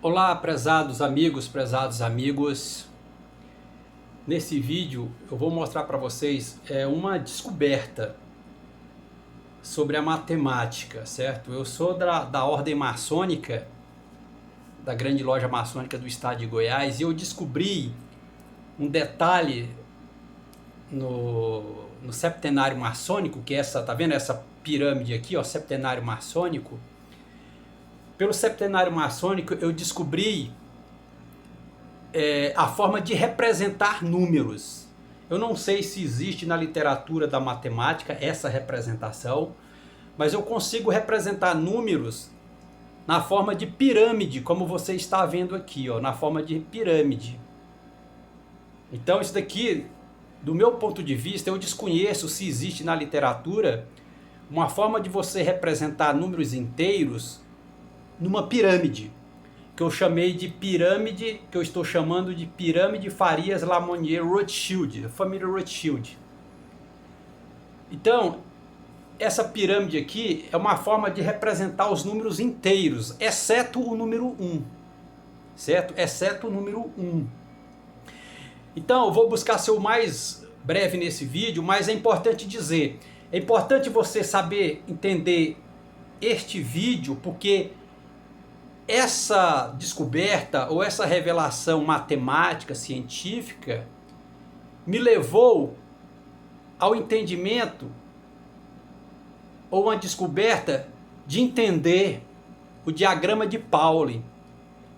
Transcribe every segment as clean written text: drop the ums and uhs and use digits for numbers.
Olá, prezados amigos. Nesse vídeo eu vou mostrar para vocês uma descoberta sobre a matemática, certo? Eu sou da ordem maçônica, da grande loja maçônica do estado de Goiás, e eu descobri um detalhe no septenário maçônico, que é essa, tá vendo essa pirâmide aqui, ó, septenário maçônico. Pelo septenário maçônico eu descobri a forma de representar números. Eu não sei se existe na literatura da matemática essa representação, mas eu consigo representar números na forma de pirâmide, como você está vendo aqui, ó, na forma de pirâmide. Então isso daqui, do meu ponto de vista, eu desconheço se existe na literatura uma forma de você representar números inteiros numa pirâmide, que eu chamei de pirâmide, que eu estou chamando de pirâmide Farias Lamonnier Rothschild, família Rothschild. Então, essa pirâmide aqui é uma forma de representar os números inteiros, exceto o número 1, certo? Exceto o número 1. Então, eu vou buscar ser o mais breve nesse vídeo, mas é importante dizer, é importante você saber entender este vídeo, porque essa descoberta ou essa revelação matemática, científica, me levou ao entendimento ou uma descoberta de entender o diagrama de Pauli.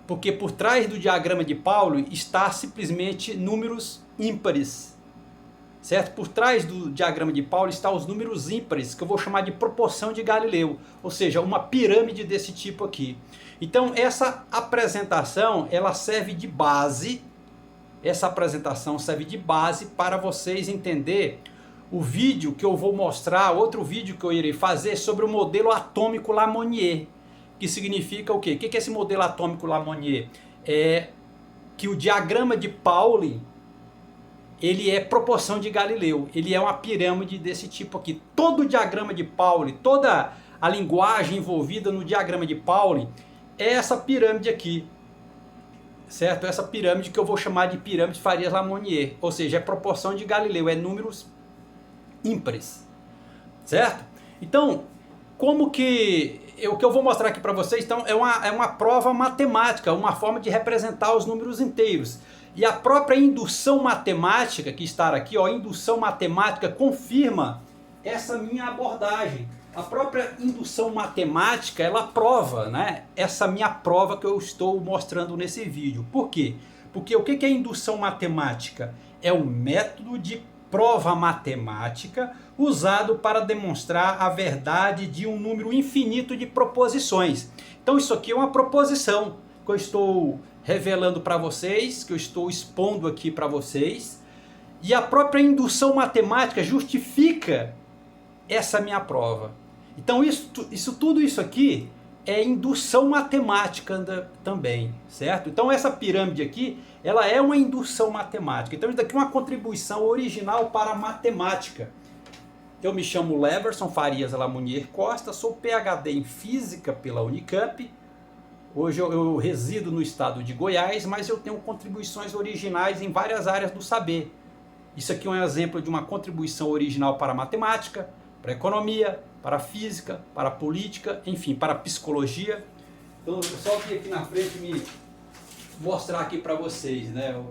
Porque por trás do diagrama de Pauli está simplesmente números ímpares. Certo? Por trás do diagrama de Pauli estão os números ímpares, que eu vou chamar de proporção de Galileu, ou seja, uma pirâmide desse tipo aqui. Então essa apresentação, ela serve de base, para vocês entenderem o vídeo que eu vou mostrar, outro vídeo que eu irei fazer sobre o modelo atômico Lamonnier, que significa o quê? O que é esse modelo atômico Lamonnier? É que o diagrama de Pauli, ele é proporção de Galileu, ele é uma pirâmide desse tipo aqui. Todo o diagrama de Pauli, toda a linguagem envolvida no diagrama de Pauli é essa pirâmide aqui, certo? Essa pirâmide que eu vou chamar de pirâmide Farias Lamonnier, ou seja, é proporção de Galileu, é números ímpares, certo? Então, como que o que eu vou mostrar aqui para vocês, então, é uma prova matemática, uma forma de representar os números inteiros. E a própria indução matemática que está aqui, ó, indução matemática, confirma essa minha abordagem. A própria indução matemática, ela prova, né, essa minha prova que eu estou mostrando nesse vídeo. Por quê? Porque o que é indução matemática? É um método de prova matemática usado para demonstrar a verdade de um número infinito de proposições. Então isso aqui é uma proposição que eu estou revelando para vocês, que eu estou expondo aqui para vocês, e a própria indução matemática justifica essa minha prova. Então tudo isso aqui é indução matemática também, certo? Então essa pirâmide aqui, ela é uma indução matemática. Então isso daqui é uma contribuição original para a matemática. Eu me chamo Leverson Farias Lamonnier Costa, sou PhD em Física pela Unicamp. Hoje eu resido no estado de Goiás, mas eu tenho contribuições originais em várias áreas do saber. Isso aqui é um exemplo de uma contribuição original para a matemática, para a economia, para a física, para a política, enfim, para a psicologia. Então eu só vim aqui na frente me mostrar aqui para vocês, né?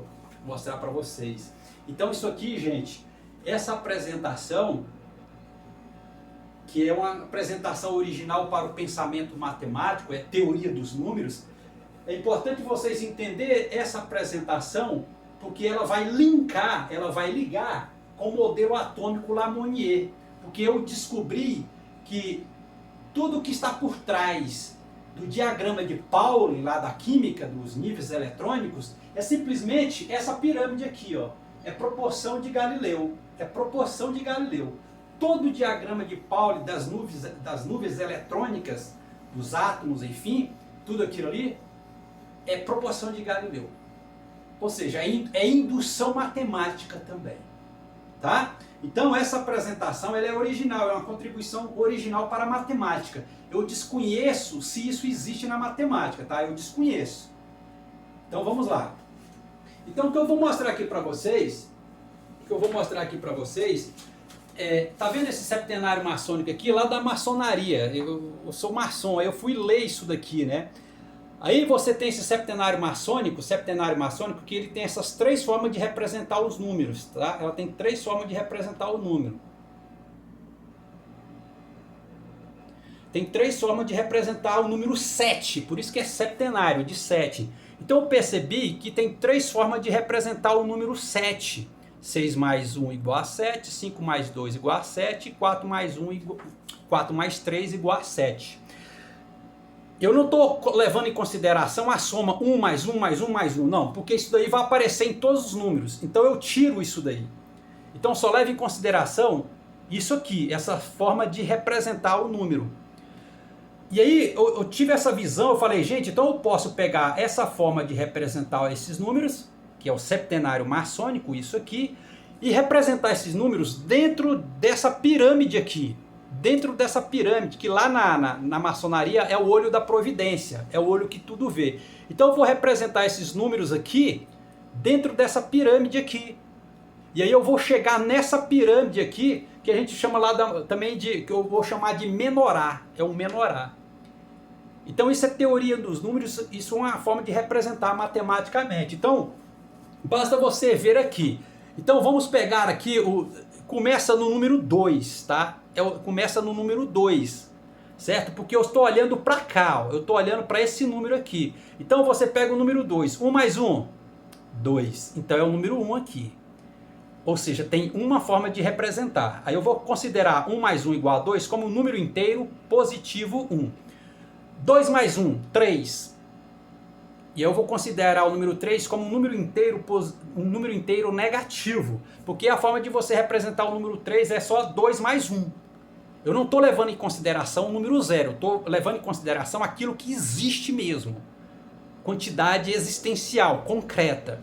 Mostrar para vocês. Então isso aqui, gente, essa apresentação, que é uma apresentação original para o pensamento matemático, é teoria dos números, é importante vocês entenderem essa apresentação, porque ela vai linkar, ela vai ligar com o modelo atômico Lamonnier, porque eu descobri que tudo que está por trás do diagrama de Pauli, lá da química, dos níveis eletrônicos, é simplesmente essa pirâmide aqui, ó, é proporção de Galileu, é proporção de Galileu. Todo o diagrama de Pauli das nuvens eletrônicas, dos átomos, enfim, tudo aquilo ali é proporção de Galileu. Ou seja, é indução matemática também. Tá? Então essa apresentação ela é original, é uma contribuição original para a matemática. Eu desconheço se isso existe na matemática, tá? Eu desconheço. Então vamos lá. Então o que eu vou mostrar aqui para vocês, tá vendo esse septenário maçônico aqui? Lá da maçonaria, eu sou maçom, aí eu fui ler isso daqui, né? Aí você tem esse septenário maçônico que ele tem essas três formas de representar os números, tá? Ela tem três formas de representar o número. Tem três formas de representar o número 7, por isso que é septenário, de 7. Então eu percebi que tem três formas de representar o número 7. 6 mais 1 igual a 7, 5 mais 2 igual a 7, 4 mais 3 igual a 7. Eu não estou levando em consideração a soma 1 mais 1 mais 1 mais 1, não, porque isso daí vai aparecer em todos os números. Então eu tiro isso daí. Então só leve em consideração isso aqui, essa forma de representar o número. E aí eu tive essa visão, eu falei, gente, então eu posso pegar essa forma de representar esses números, que é o septenário maçônico, isso aqui, e representar esses números dentro dessa pirâmide aqui. Dentro dessa pirâmide, que lá na maçonaria é o olho da providência, é o olho que tudo vê. Então eu vou representar esses números aqui, dentro dessa pirâmide aqui. E aí eu vou chegar nessa pirâmide aqui, que a gente chama lá também de, que eu vou chamar de menorá, é um menorá. Então isso é teoria dos números, isso é uma forma de representar matematicamente. Então, basta você ver aqui. Então vamos pegar aqui, começa no número 2, tá? Começa no número 2, certo? Porque eu estou olhando para cá, ó, eu estou olhando para esse número aqui. Então você pega o número 2, 1 mais 1, 2. Então é o número 1 aqui. Ou seja, tem uma forma de representar. Aí eu vou considerar 1 mais 1 igual a 2 como um número inteiro positivo 1. 2 mais 1, 3. E eu vou considerar o número 3 como um número inteiro negativo. Porque a forma de você representar o número 3 é só 2 mais 1. Eu não estou levando em consideração o número 0. Eu estou levando em consideração aquilo que existe mesmo. Quantidade existencial, concreta.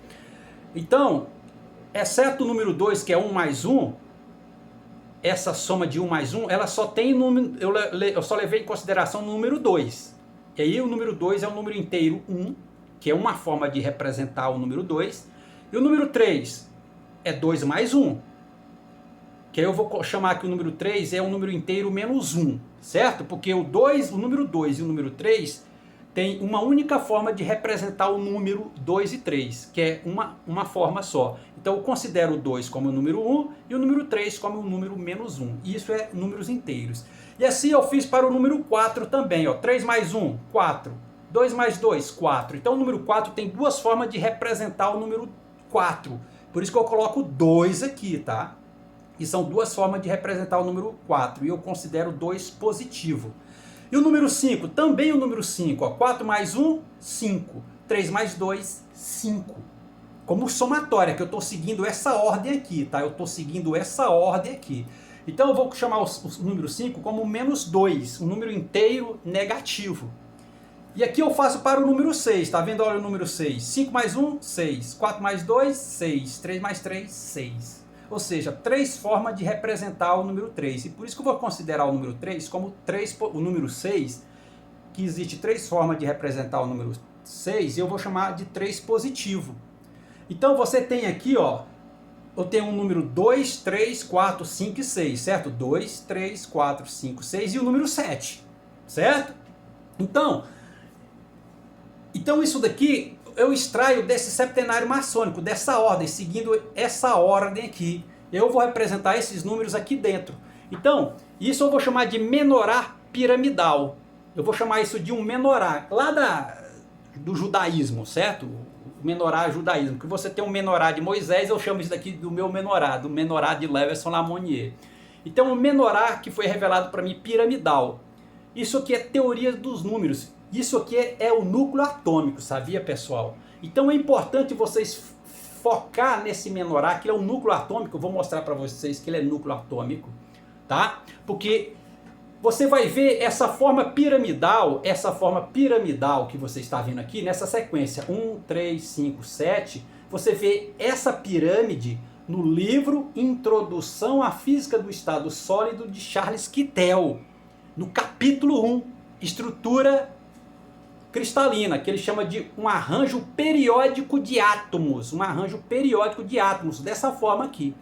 Então, exceto o número 2, que é 1 mais 1, essa soma de 1 mais 1, ela só tem número, eu só levei em consideração o número 2. E aí o número 2 é o número inteiro 1, que é uma forma de representar o número 2. E o número 3 é 2 mais 1, que aí eu vou chamar que o número 3 é o número inteiro menos 1, certo? Porque o número 2 e o número 3 tem uma única forma de representar o número 2 e 3, que é uma forma só. Então eu considero o 2 como o número 1 e o número 3 como o número menos 1. E isso é números inteiros. E assim eu fiz para o número 4 também. Ó. 3 mais 1, 4. 2 mais 2, 4. Então o número 4 tem duas formas de representar o número 4. Por isso que eu coloco 2 aqui, tá? E são duas formas de representar o número 4. E eu considero 2 positivo. E o número 5, também o número 5. Ó, 4 mais 1, 5. 3 mais 2, 5. Como somatória, que eu estou seguindo essa ordem aqui, tá? Eu estou seguindo essa ordem aqui. Então eu vou chamar o número 5 como menos 2, um número inteiro negativo. E aqui eu faço para o número 6, tá vendo? Olha o número 6. 5 mais 1, 6. 4 mais 2, 6. 3 mais 3, 6. Ou seja, três formas de representar o número 3. E por isso que eu vou considerar o número 3 como o número 6, que existe três formas de representar o número 6, e eu vou chamar de 3 positivo. Então você tem aqui, ó, eu tenho um número 2, 3, 4, 5 e 6, certo? 2, 3, 4, 5, 6 e o número 7, certo? Então isso daqui eu extraio desse septenário maçônico, dessa ordem, seguindo essa ordem aqui. Eu vou representar esses números aqui dentro. Então, isso eu vou chamar de menorá piramidal. Eu vou chamar isso de um menorá, lá do judaísmo, certo? O menorá judaísmo. Que você tem um menorá de Moisés, eu chamo isso daqui do meu menorá, do menorá de Leverson Lamonnier. Então, o menorá que foi revelado para mim piramidal. Isso aqui é teoria dos números. Isso aqui é o núcleo atômico, sabia, pessoal? Então é importante vocês focar nesse menorá, que é o núcleo atômico. Eu vou mostrar para vocês que ele é núcleo atômico, tá? Porque você vai ver essa forma piramidal que você está vendo aqui, nessa sequência 1, 3, 5, 7, você vê essa pirâmide no livro Introdução à Física do Estado Sólido de Charles Kittel, no capítulo 1, Estrutura cristalina, que ele chama de um arranjo periódico de átomos, dessa forma aqui.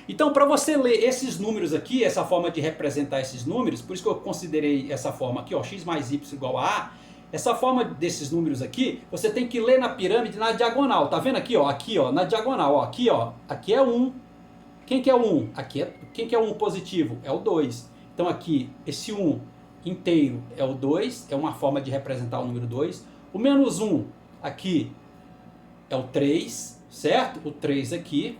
Então, para você ler esses números aqui, essa forma de representar esses números, por isso que eu considerei essa forma aqui, ó, x mais y igual a A, essa forma desses números aqui, você tem que ler na pirâmide na diagonal, tá vendo aqui, ó, na diagonal, ó, aqui é 1. Quem que é o 1? Quem que é o 1 positivo? É o 2. Então aqui, esse 1 inteiro é o 2, é uma forma de representar o número 2. O menos 1 aqui é o 3, certo? O 3 aqui.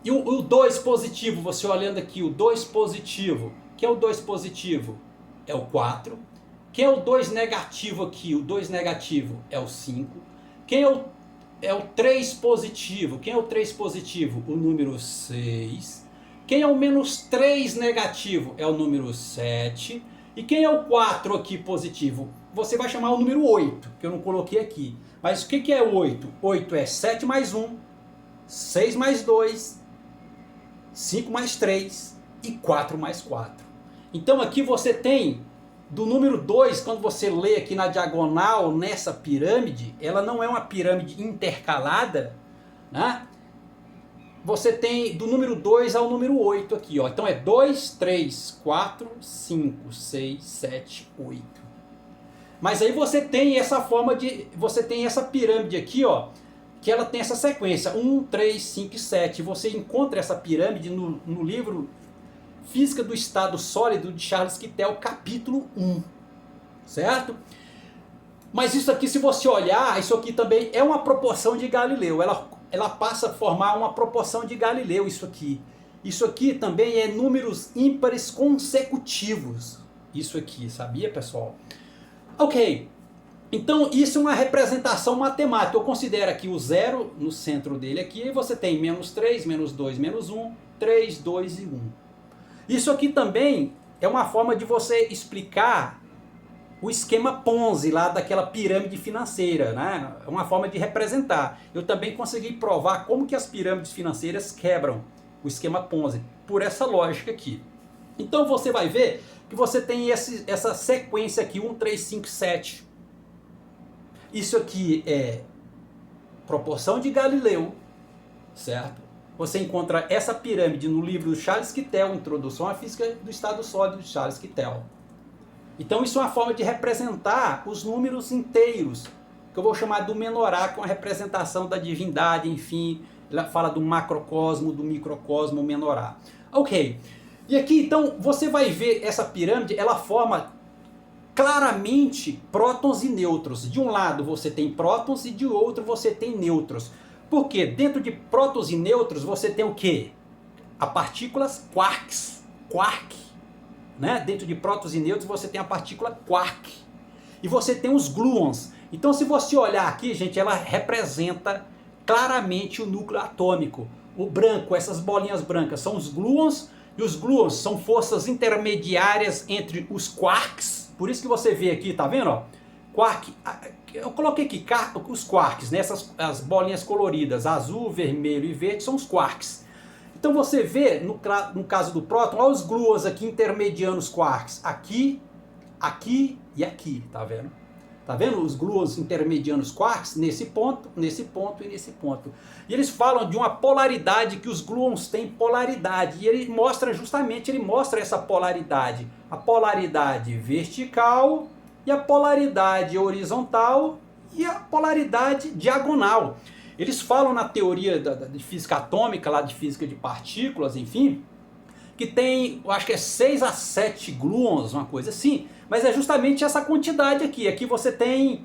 E o 2 positivo, você olhando aqui, o 2 positivo, que é o 2 positivo? É o 4. Quem é o 2 negativo aqui? O 2 negativo é o 5. Quem é o 3 positivo? Quem é o 3 positivo? O número 6. Quem é o menos 3 negativo? É o número 7. E quem é o 4 aqui positivo? Você vai chamar o número 8, que eu não coloquei aqui. Mas o que é o 8? 8 é 7 mais 1, 6 mais 2, 5 mais 3 e 4 mais 4. Então aqui você tem, do número 2, quando você lê aqui na diagonal, nessa pirâmide, ela não é uma pirâmide intercalada, né? Você tem do número 2 ao número 8 aqui, ó. Então é 2, 3, 4, 5, 6, 7, 8. Mas aí você tem essa forma de... Você tem essa pirâmide aqui, ó, que ela tem essa sequência, 1, 3, 5 e 7. Você encontra essa pirâmide no livro Física do Estado Sólido de Charles Kittel, capítulo 1. Certo? Mas isso aqui, se você olhar, isso aqui também é uma proporção de Galileu. Ela passa a formar uma proporção de Galileu, isso aqui. Isso aqui também é números ímpares consecutivos. Isso aqui, sabia, pessoal? Ok. Então, isso é uma representação matemática. Eu considero aqui o zero no centro dele aqui. E você tem menos 3, menos 2, menos 1, 3, 2 e 1. Isso aqui também é uma forma de você explicar o esquema Ponzi lá daquela pirâmide financeira, né? É uma forma de representar. Eu também consegui provar como que as pirâmides financeiras quebram o esquema Ponzi, por essa lógica aqui. Então você vai ver que você tem essa sequência aqui, 1, 3, 5, 7. Isso aqui é proporção de Galileu, certo? Você encontra essa pirâmide no livro do Charles Kittel, Introdução à Física do Estado Sólido de Charles Kittel. Então isso é uma forma de representar os números inteiros, que eu vou chamar do menorá, que é uma representação da divindade, enfim, ela fala do macrocosmo, do microcosmo, menorá. Ok, e aqui então você vai ver essa pirâmide, ela forma claramente prótons e nêutrons. De um lado você tem prótons e de outro você tem nêutrons. Porque dentro de prótons e nêutrons você tem o quê? As partículas quarks, quark. Né? Dentro de prótons e nêutrons você tem a partícula quark. E você tem os gluons. Então se você olhar aqui, gente, ela representa claramente o núcleo atômico. O branco, essas bolinhas brancas são os gluons. E os gluons são forças intermediárias entre os quarks. Por isso que você vê aqui, tá vendo? Ó? Quark, eu coloquei aqui os quarks, né? As bolinhas coloridas, azul, vermelho e verde, são os quarks. Então você vê, no caso do próton, olha os gluons aqui intermediando os quarks. Aqui, aqui e aqui, tá vendo? Tá vendo os gluons intermediando os quarks? Nesse ponto e nesse ponto. E eles falam de uma polaridade, que os gluons têm polaridade. E ele mostra essa polaridade. A polaridade vertical e a polaridade horizontal e a polaridade diagonal. Eles falam na teoria de física atômica, lá de física de partículas, enfim, que tem, eu acho que é 6 a 7 gluons, uma coisa assim, mas é justamente essa quantidade aqui. Aqui você tem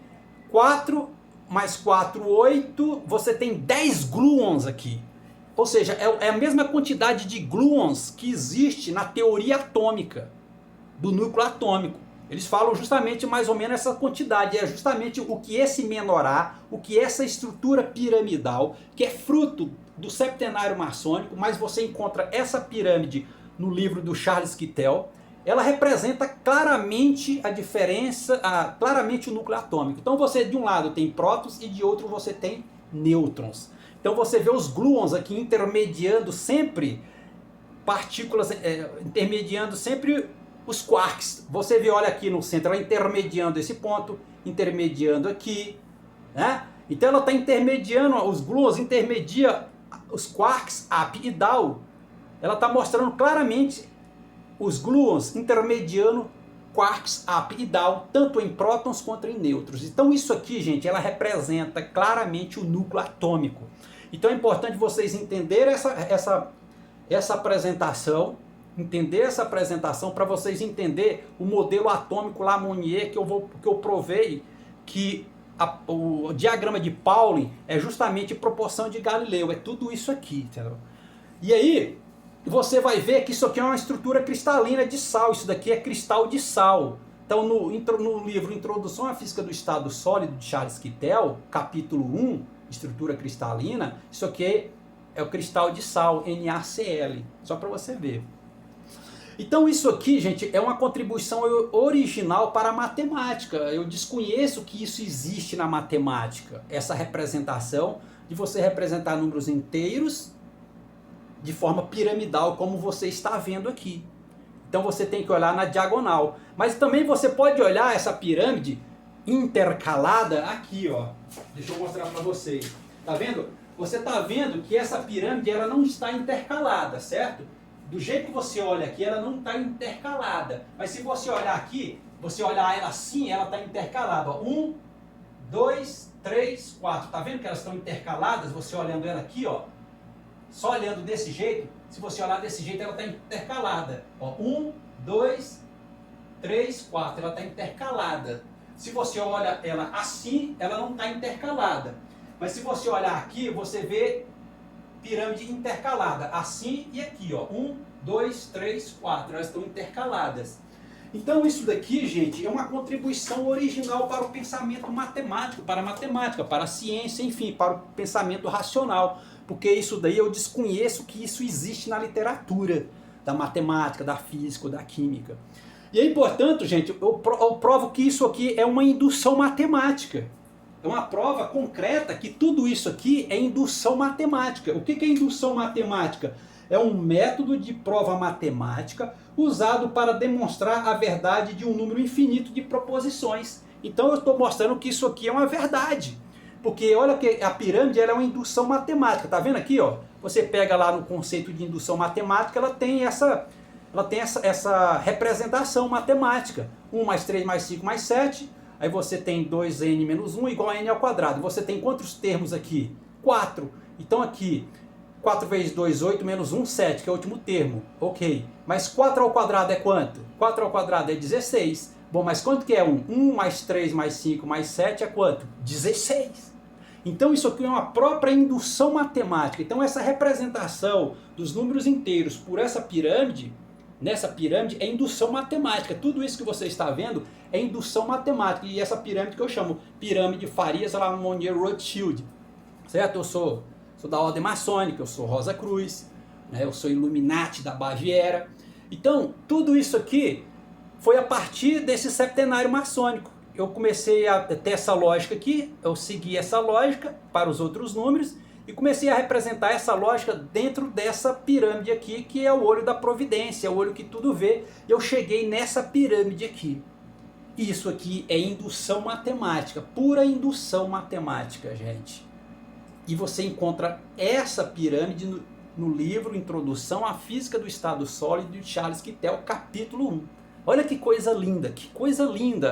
4 mais 4, 8, você tem 10 gluons aqui. Ou seja, é a mesma quantidade de gluons que existe na teoria atômica, do núcleo atômico. Eles falam justamente mais ou menos essa quantidade, é justamente o que esse menorá, o que essa estrutura piramidal, que é fruto do septenário maçônico, mas você encontra essa pirâmide no livro do Charles Kittel, ela representa claramente a diferença, claramente o núcleo atômico. Então você de um lado tem prótons e de outro você tem nêutrons. Então você vê os gluons aqui intermediando sempre partículas, intermediando sempre os quarks. Você vê, olha aqui no centro, ela intermediando esse ponto, intermediando aqui, né? Então ela está intermediando, os gluons intermedia os quarks up e down. Ela está mostrando claramente os gluons intermediando quarks up e down, tanto em prótons quanto em nêutrons. Então isso aqui, gente, ela representa claramente o núcleo atômico. Então é importante vocês entenderem essa apresentação, para vocês entenderem o modelo atômico Lamonnier que eu provei que o diagrama de Pauling é justamente proporção de Galileu, é tudo isso aqui, entendeu? E aí você vai ver que isso aqui é uma estrutura cristalina de sal, isso daqui é cristal de sal. Então no livro Introdução à Física do Estado Sólido de Charles Kittel, capítulo 1, estrutura cristalina, isso aqui é o cristal de sal, NaCl, só para você ver. Então isso aqui, gente, é uma contribuição original para a matemática. Eu desconheço que isso existe na matemática, essa representação de você representar números inteiros de forma piramidal, como você está vendo aqui. Então você tem que olhar na diagonal. Mas também você pode olhar essa pirâmide intercalada aqui, ó. Deixa eu mostrar para vocês. Tá vendo? Você está vendo que essa pirâmide ela não está intercalada, certo? Do jeito que você olha aqui, ela não está intercalada. Mas se você olhar aqui, você olhar ela assim, ela está intercalada. 1, 2, 3, 4. Tá vendo que elas estão intercaladas? Você olhando ela aqui, ó. Só olhando desse jeito, se você olhar desse jeito, ela está intercalada. 1, 2, 3, 4. Ela está intercalada. Se você olha ela assim, ela não está intercalada. Mas se você olhar aqui, você vê pirâmide intercalada, assim e aqui, ó, 1, 2, 3, 4, elas estão intercaladas. Então isso daqui, gente, é uma contribuição original para o pensamento matemático, para a matemática, para a ciência, enfim, para o pensamento racional, porque isso daí eu desconheço que isso existe na literatura da matemática, da física, da química. E aí, portanto, gente, eu provo que isso aqui é uma indução matemática. É uma prova concreta que tudo isso aqui é indução matemática. O que é indução matemática? É um método de prova matemática usado para demonstrar a verdade de um número infinito de proposições. Então eu estou mostrando que isso aqui é uma verdade. Porque olha que a pirâmide ela é uma indução matemática. Tá vendo aqui? Ó? Você pega lá no conceito de indução matemática, ela tem essa representação matemática. 1 mais 3 mais 5 mais 7... Aí você tem 2n menos 1 igual a n ao quadrado. Você tem quantos termos aqui? 4. Então aqui, 4 vezes 2, 8, menos 1, 7, que é o último termo. Ok. Mas 4 ao quadrado é quanto? 4 ao quadrado é 16. Bom, mas quanto que é 1? 1 mais 3 mais 5 mais 7 é quanto? 16. Então isso aqui é uma própria indução matemática. Então essa representação dos números inteiros por essa pirâmide, nessa pirâmide, é indução matemática. Tudo isso que você está vendo é indução matemática. E essa pirâmide que eu chamo pirâmide Farias Lamonnier Rothschild. Certo? Eu sou da ordem maçônica, eu sou Rosa Cruz, né? Eu sou Illuminati da Baviera. Então, tudo isso aqui foi a partir desse septenário maçônico. Eu comecei a ter essa lógica aqui, eu segui essa lógica para os outros números, e comecei a representar essa lógica dentro dessa pirâmide aqui, que é o olho da providência, o olho que tudo vê. Eu cheguei nessa pirâmide aqui. Isso aqui é indução matemática, pura indução matemática, gente. E você encontra essa pirâmide no livro Introdução à Física do Estado Sólido de Charles Kittel, capítulo 1. Olha que coisa linda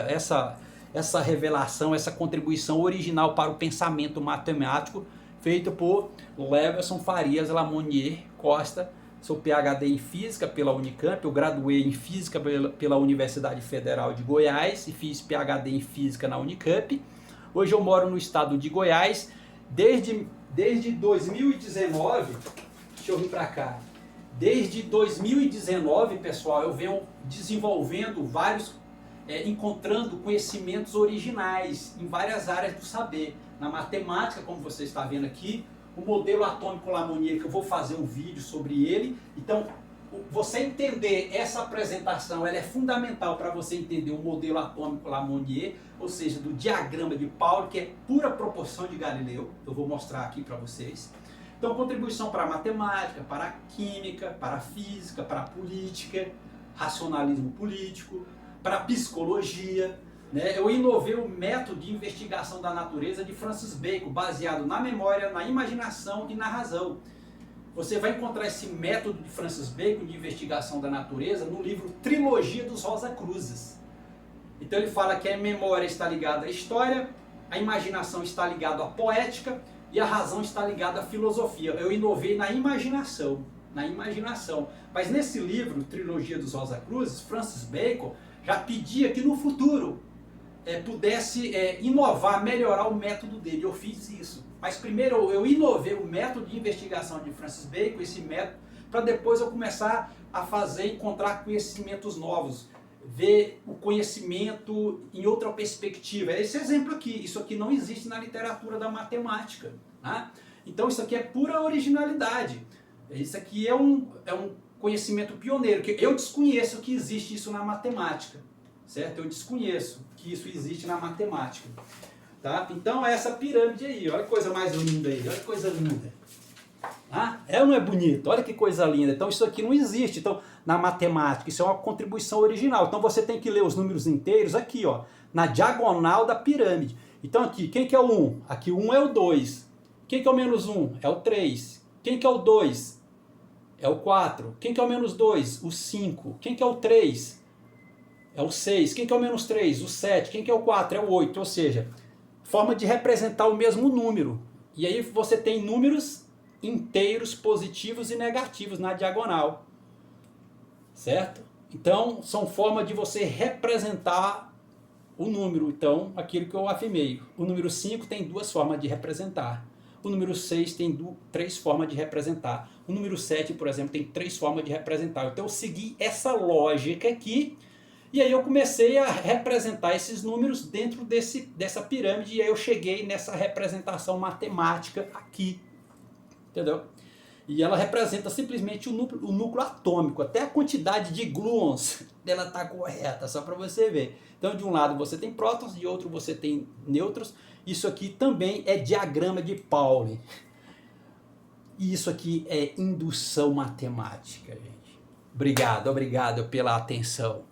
essa revelação, essa contribuição original para o pensamento matemático, feito por Leverson Farias Lamonnier Costa. Sou PhD em Física pela Unicamp, eu graduei em Física pela Universidade Federal de Goiás e fiz PhD em Física na Unicamp. Hoje eu moro no estado de Goiás, desde 2019, deixa eu vir para cá, desde 2019, pessoal, eu venho desenvolvendo encontrando conhecimentos originais em várias áreas do saber. Na matemática, como você está vendo aqui, o modelo atômico Lamonnier, que eu vou fazer um vídeo sobre ele. Então, você entender essa apresentação, ela é fundamental para você entender o modelo atômico Lamonnier, ou seja, do diagrama de Pauling, que é pura proporção de Galileu. Eu vou mostrar aqui para vocês. Então, contribuição para a matemática, para a química, para a física, para a política, racionalismo político, para a psicologia, né? Eu inovei o método de investigação da natureza de Francis Bacon, baseado na memória, na imaginação e na razão. Você vai encontrar esse método de Francis Bacon de investigação da natureza no livro Trilogia dos Rosa-Cruzes. Então ele fala que a memória está ligada à história, a imaginação está ligada à poética e a razão está ligada à filosofia. Eu inovei na imaginação. Mas nesse livro, Trilogia dos Rosa-Cruzes, Francis Bacon já pedia que no futuro pudesse inovar, melhorar o método dele. Eu fiz isso. Mas primeiro eu inovei o método de investigação de Francis Bacon, esse método, para depois eu começar a encontrar conhecimentos novos, ver o conhecimento em outra perspectiva. Esse exemplo aqui, isso aqui não existe na literatura da matemática, né? Então isso aqui é pura originalidade. Isso aqui é um conhecimento pioneiro, que eu desconheço que existe isso na matemática, certo? Eu desconheço que isso existe na matemática. Tá? Então é essa pirâmide aí, olha que coisa mais linda aí, olha que coisa linda. Ah, é ou não é bonito? Olha que coisa linda. Então isso aqui não existe na matemática, isso é uma contribuição original. Então você tem que ler os números inteiros aqui, ó, na diagonal da pirâmide. Então aqui, quem que é o 1? Aqui o 1 é o 2. Quem que é o menos 1? É o 3. Quem que é o 2? É o 4. Quem que é o menos 2? O 5. Quem que é o 3? É o 6. Quem que é o menos 3? O 7. Quem que é o 4? É o 8. Ou seja, forma de representar o mesmo número. E aí você tem números inteiros positivos e negativos na diagonal. Certo? Então, são formas de você representar o número. Então, aquilo que eu afirmei. O número 5 tem duas formas de representar. O número 6 tem três formas de representar. O número 7, por exemplo, tem 3 formas de representar. Então eu segui essa lógica aqui, e aí eu comecei a representar esses números dentro dessa pirâmide, e aí eu cheguei nessa representação matemática aqui. Entendeu? E ela representa simplesmente o núcleo atômico, até a quantidade de gluons dela está correta, só para você ver. Então de um lado você tem prótons, de outro você tem nêutrons. Isso aqui também é diagrama de Pauli. E isso aqui é indução matemática, gente. Obrigado pela atenção.